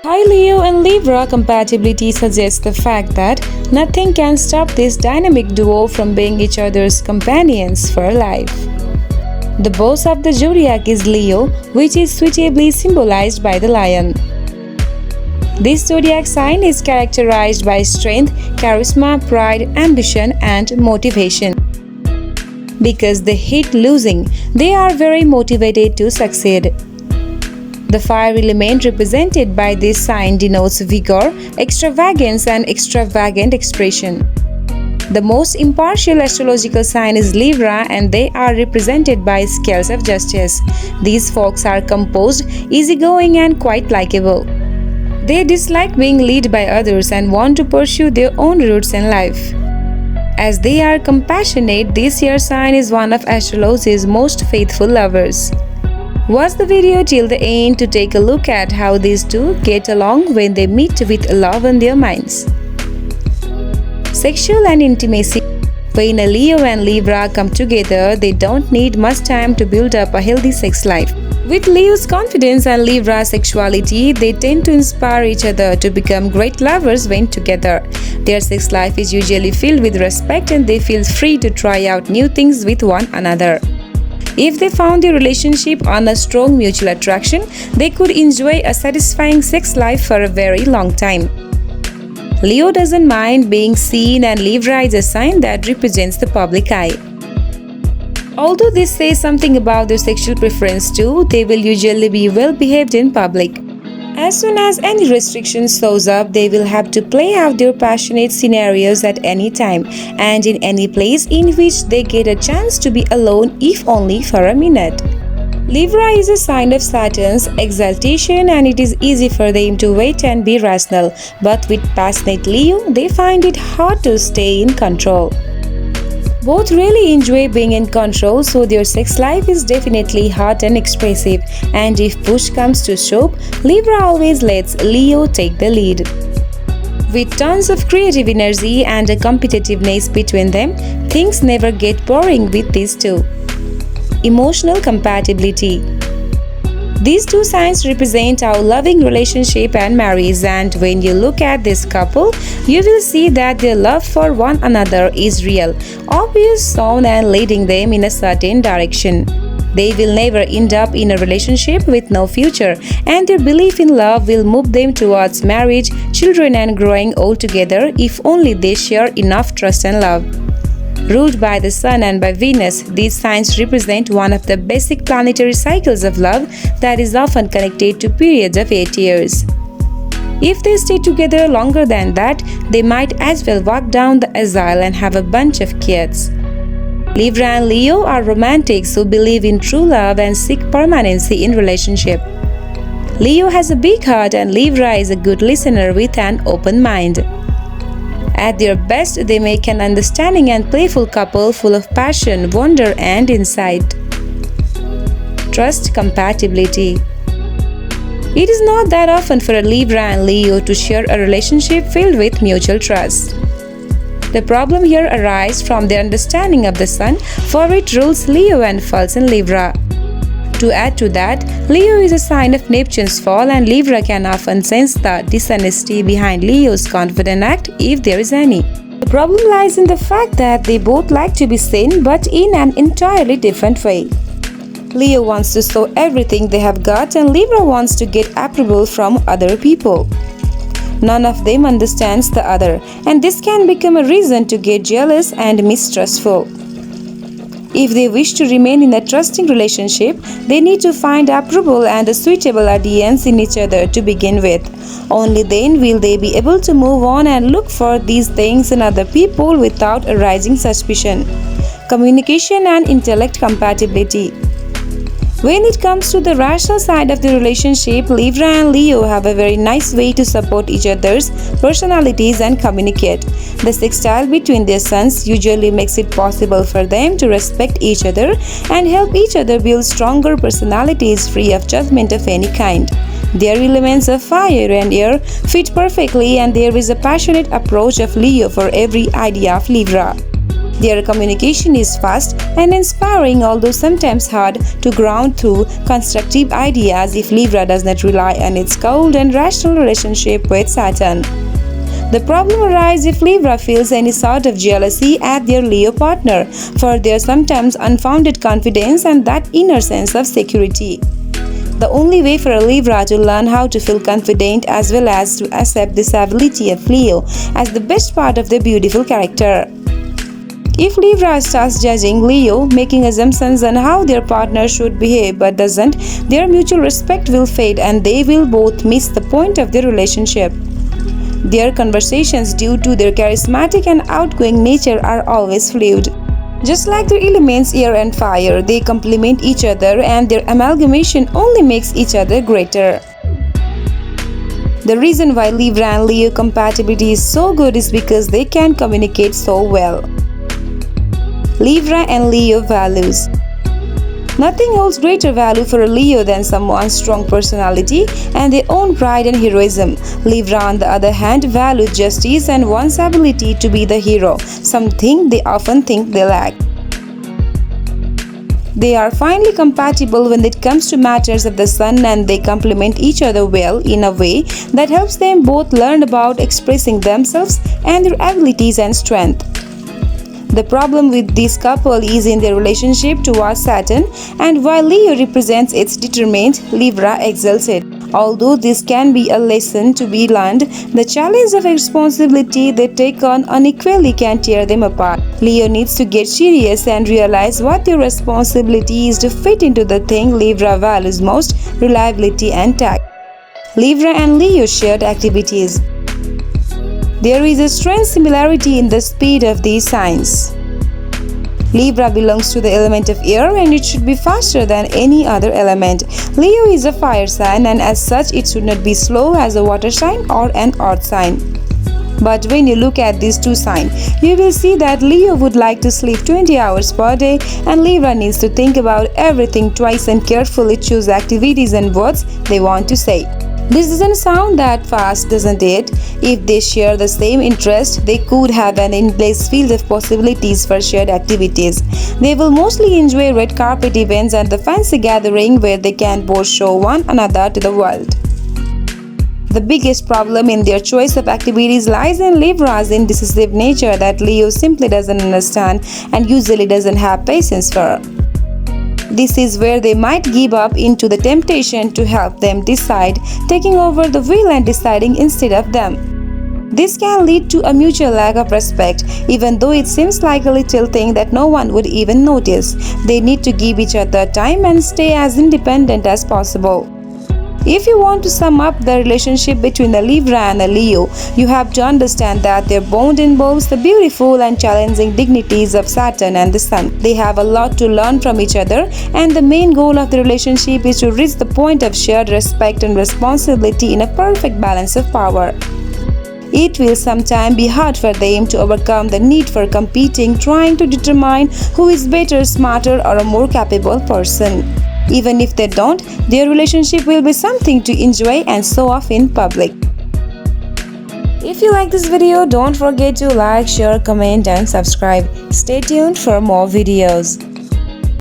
Hi Leo and Libra compatibility suggests the fact that nothing can stop this dynamic duo from being each other's companions for life. The boss of the zodiac is Leo, which is suitably symbolized by the lion. This zodiac sign is characterized by strength, charisma, pride, ambition, and motivation. Because they hate losing, they are very motivated to succeed. The fire element represented by this sign denotes vigor, extravagance, and extravagant expression. The most impartial astrological sign is Libra, and they are represented by scales of justice. These folks are composed, easygoing, and quite likable. They dislike being led by others and want to pursue their own routes in life. As they are compassionate, this year's sign is one of astrology's most faithful lovers. Watch the video till the end to take a look at how these two get along when they meet with love in their minds. Sexual and intimacy. When a Leo and Libra come together, they don't need much time to build up a healthy sex life. With Leo's confidence and Libra's sexuality, they tend to inspire each other to become great lovers when together. Their sex life is usually filled with respect and they feel free to try out new things with one another. If they found their relationship on a strong mutual attraction, they could enjoy a satisfying sex life for a very long time. Leo doesn't mind being seen and Libra is a sign that represents the public eye. Although this says something about their sexual preference too, they will usually be well behaved in public. As soon as any restrictions shows up, they will have to play out their passionate scenarios at any time and in any place in which they get a chance to be alone, if only for a minute. Libra is a sign of Saturn's exaltation and it is easy for them to wait and be rational, but with passionate Leo, they find it hard to stay in control. Both really enjoy being in control, so their sex life is definitely hot and expressive. And if push comes to shove, Libra always lets Leo take the lead. With tons of creative energy and a competitiveness between them, things never get boring with these two. Emotional compatibility. These two signs represent our loving relationship and marriage, and when you look at this couple, you will see that their love for one another is real, obvious, shown and leading them in a certain direction. They will never end up in a relationship with no future, and their belief in love will move them towards marriage, children and growing old together if only they share enough trust and love. Ruled by the Sun and by Venus, these signs represent one of the basic planetary cycles of love that is often connected to periods of 8 years. If they stay together longer than that, they might as well walk down the aisle and have a bunch of kids. Libra and Leo are romantics who believe in true love and seek permanency in relationship. Leo has a big heart and Libra is a good listener with an open mind. At their best, they make an understanding and playful couple full of passion, wonder, and insight. Trust compatibility. It is not that often for a Libra and Leo to share a relationship filled with mutual trust. The problem here arises from their understanding of the Sun, for it rules Leo and falls in Libra. To add to that, Leo is a sign of Neptune's fall and Libra can often sense the dishonesty behind Leo's confident act if there is any. The problem lies in the fact that they both like to be seen but in an entirely different way. Leo wants to show everything they have got and Libra wants to get approval from other people. None of them understands the other, and this can become a reason to get jealous and mistrustful. If they wish to remain in a trusting relationship, they need to find approval and a suitable audience in each other to begin with. Only then will they be able to move on and look for these things in other people without arising suspicion. Communication and intellect compatibility. When it comes to the rational side of the relationship, Libra and Leo have a very nice way to support each other's personalities and communicate. The sextile between their suns usually makes it possible for them to respect each other and help each other build stronger personalities free of judgment of any kind. Their elements of fire and air fit perfectly, and there is a passionate approach of Leo for every idea of Libra. Their communication is fast and inspiring, although sometimes hard to ground through constructive ideas if Libra does not rely on its cold and rational relationship with Saturn. The problem arises if Libra feels any sort of jealousy at their Leo partner for their sometimes unfounded confidence and that inner sense of security. The only way for a Libra to learn how to feel confident as well as to accept this ability of Leo as the best part of their beautiful character. If Libra starts judging Leo, making assumptions on how their partner should behave but doesn't, their mutual respect will fade and they will both miss the point of their relationship. Their conversations, due to their charismatic and outgoing nature, are always fluid. Just like their elements air and fire, they complement each other and their amalgamation only makes each other greater. The reason why Libra and Leo compatibility is so good is because they can communicate so well. Libra and Leo values. Nothing holds greater value for a Leo than someone's strong personality and their own pride and heroism. Libra, on the other hand, values justice and one's ability to be the hero, something they often think they lack. They are finely compatible when it comes to matters of the sun, and they complement each other well in a way that helps them both learn about expressing themselves and their abilities and strength. The problem with this couple is in their relationship towards Saturn, and while Leo represents its determined, Libra excels it. Although this can be a lesson to be learned, the challenge of responsibility they take on unequally can tear them apart. Leo needs to get serious and realize what their responsibility is to fit into the thing Libra values most, reliability and tact. Libra and Leo shared activities. There is a strange similarity in the speed of these signs. Libra belongs to the element of air and it should be faster than any other element. Leo is a fire sign and as such it should not be slow as a water sign or an earth sign. But when you look at these two signs, you will see that Leo would like to sleep 20 hours per day and Libra needs to think about everything twice and carefully choose activities and words they want to say. This doesn't sound that fast, doesn't it? If they share the same interest, they could have an endless field of possibilities for shared activities. They will mostly enjoy red carpet events and the fancy gathering where they can both show one another to the world. The biggest problem in their choice of activities lies in Libra's indecisive nature that Leo simply doesn't understand and usually doesn't have patience for. This is where they might give up into the temptation to help them decide, taking over the wheel and deciding instead of them. This can lead to a mutual lack of respect, even though it seems like a little thing that no one would even notice. They need to give each other time and stay as independent as possible. If you want to sum up the relationship between a Libra and a Leo, you have to understand that their bond involves the beautiful and challenging dignities of Saturn and the Sun. They have a lot to learn from each other, and the main goal of the relationship is to reach the point of shared respect and responsibility in a perfect balance of power. It will sometimes be hard for them to overcome the need for competing, trying to determine who is better, smarter, or a more capable person. Even if they don't, their relationship will be something to enjoy and show off in public. If you like this video, don't forget to like, share, comment and subscribe. Stay tuned for more videos.